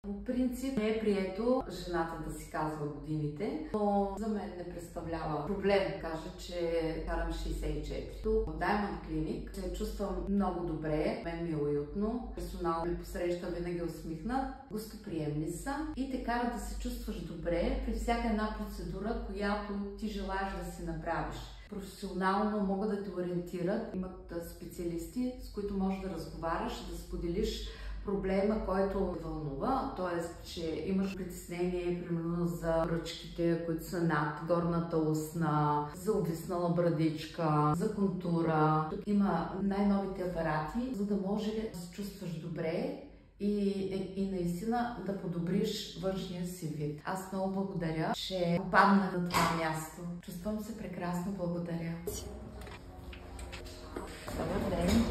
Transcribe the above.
По принцип не е прието жената да си казва годините, но за мен не представлява проблем да кажа, че карам 64. Тук в Diamond Clinic се чувствам много добре, мен ми е уютно, персонал ми посреща винаги усмихнат, гостоприемни са и те карат да се чувстваш добре при всяка една процедура, която ти желаеш да си направиш. Професионално могат да те ориентират, имат специалисти, с които можеш да разговаряш, да споделиш проблема, който те вълнува, т.е. че имаш притеснение, примерно за ръчките, които са над горната устна, за обвиснала брадичка, за контура. Тук има най-новите апарати, за да може да се чувстваш добре и наистина да подобриш външния си вид. Аз много благодаря, че попаднах на това място. Чувствам се прекрасно, благодаря. Добър ден!